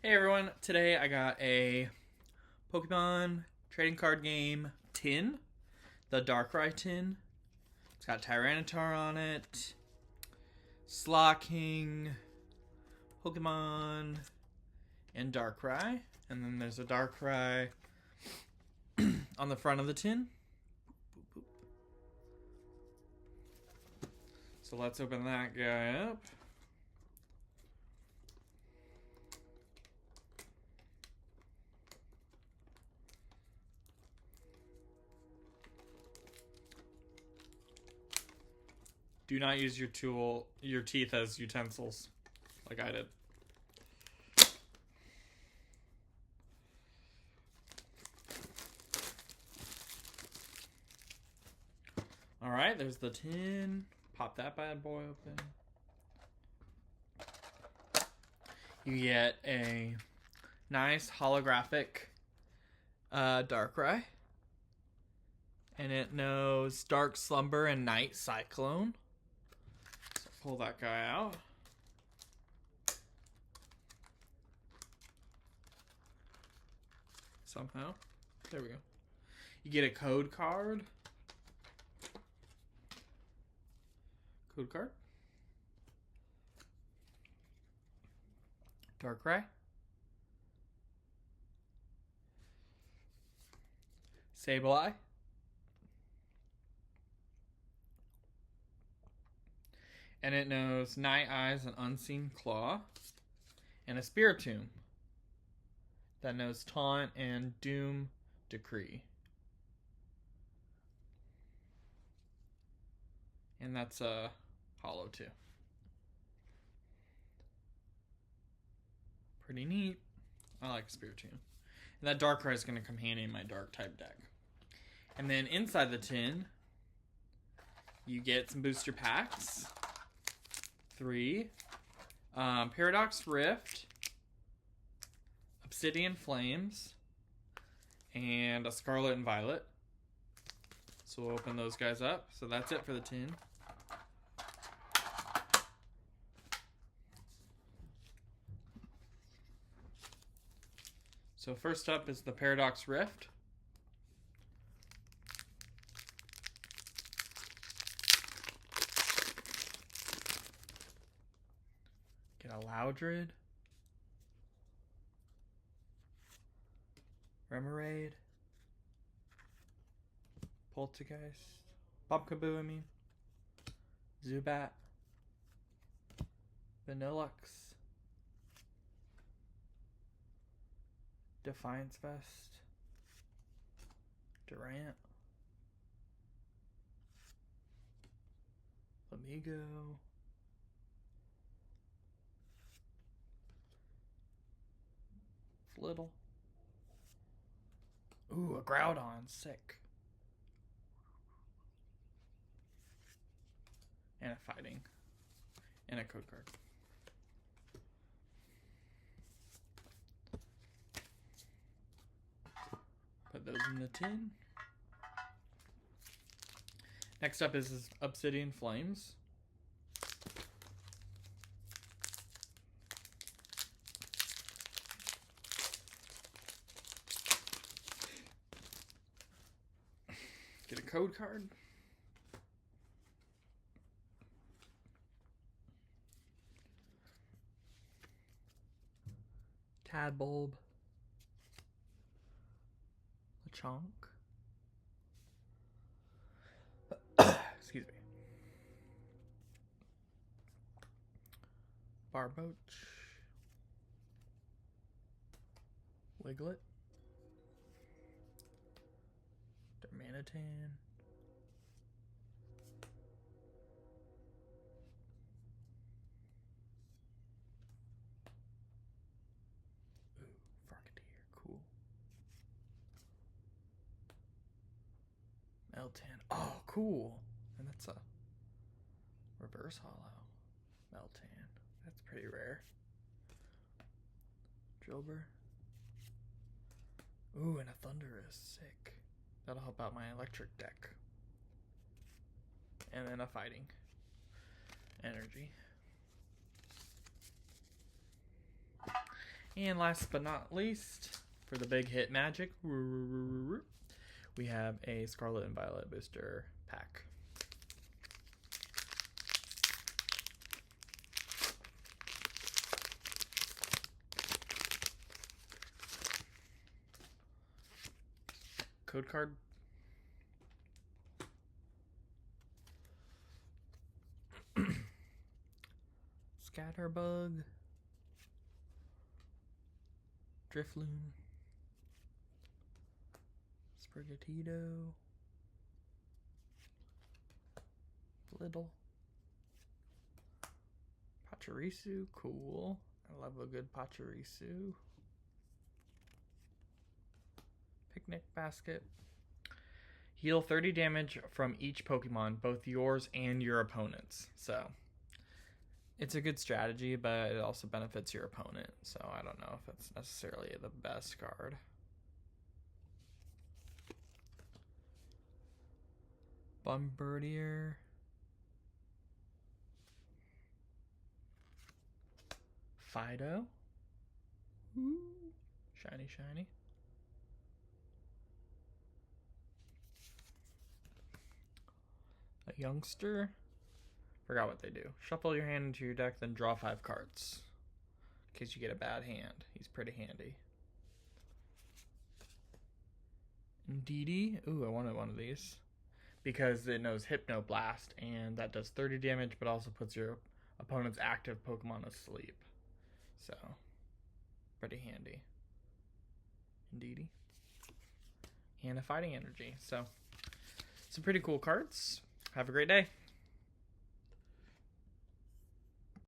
Hey everyone, today I got a Pokemon trading card game tin, the Darkrai tin. It's got Tyranitar on it, Slocking, Pokemon, and Darkrai. And then there's a Darkrai on the front of the tin. So let's open that guy up. Do not use your teeth as utensils, like I did. All right, there's the tin. Pop that bad boy open. You get a nice holographic Darkrai. And it knows Dark Slumber and Night Cyclone. So pull that guy out. Somehow. There we go. You get a code card. Code card. Darkrai. Sableye. And it knows Night Eyes and Unseen Claw. And a Spiritomb that knows Taunt and Doom Decree. And that's a hollow too. Pretty neat. I like Spiritomb. And that Darkrai is going to come handy in my Dark type deck. And then inside the tin, you get some booster packs. 3. Paradox Rift, Obsidian Flames, and a Scarlet and Violet. So we'll open those guys up. So that's it for the tin. So first up is the Paradox Rift. Get a Loudred, Remoraid, Poltergeist, Bobcaboo, Zubat, Vanillux, Defiance Vest, Durant, Flamigo, Flittle. Ooh, a Groudon, sick. And a Fighting. And a code card. Put those in the tin. Next up is Obsidian Flames. Get a code card. Tadbulb. Lechonk. Excuse me. Barboach. Wiglet. Darmanitan. Cool. Meltan. Oh, cool. And that's a reverse hollow. Meltan. That's pretty rare. Drillbur. Ooh, and a Thundurus. Sick. That'll help out my electric deck. And then a Fighting. Energy. And last but not least, for the big hit magic, we have a Scarlet and Violet booster pack. Code card. Scatterbug. Drifloon. Sprigatito. Little. Pachirisu. Cool. I love a good Pachirisu. Picnic basket. Heal 30 damage from each Pokemon, both yours and your opponent's. So, it's a good strategy, but it also benefits your opponent. So, I don't know if it's necessarily the best card. Bombardier. Fido. Ooh. Shiny, shiny. A youngster. Forgot what they do. Shuffle your hand into your deck, then draw 5 cards. In case you get a bad hand. He's pretty handy. Indeedee. Ooh, I wanted one of these. Because it knows Hypnoblast, and that does 30 damage, but also puts your opponent's active Pokemon asleep. So, pretty handy. Indeedee. And a Fighting Energy. So, some pretty cool cards. Have a great day.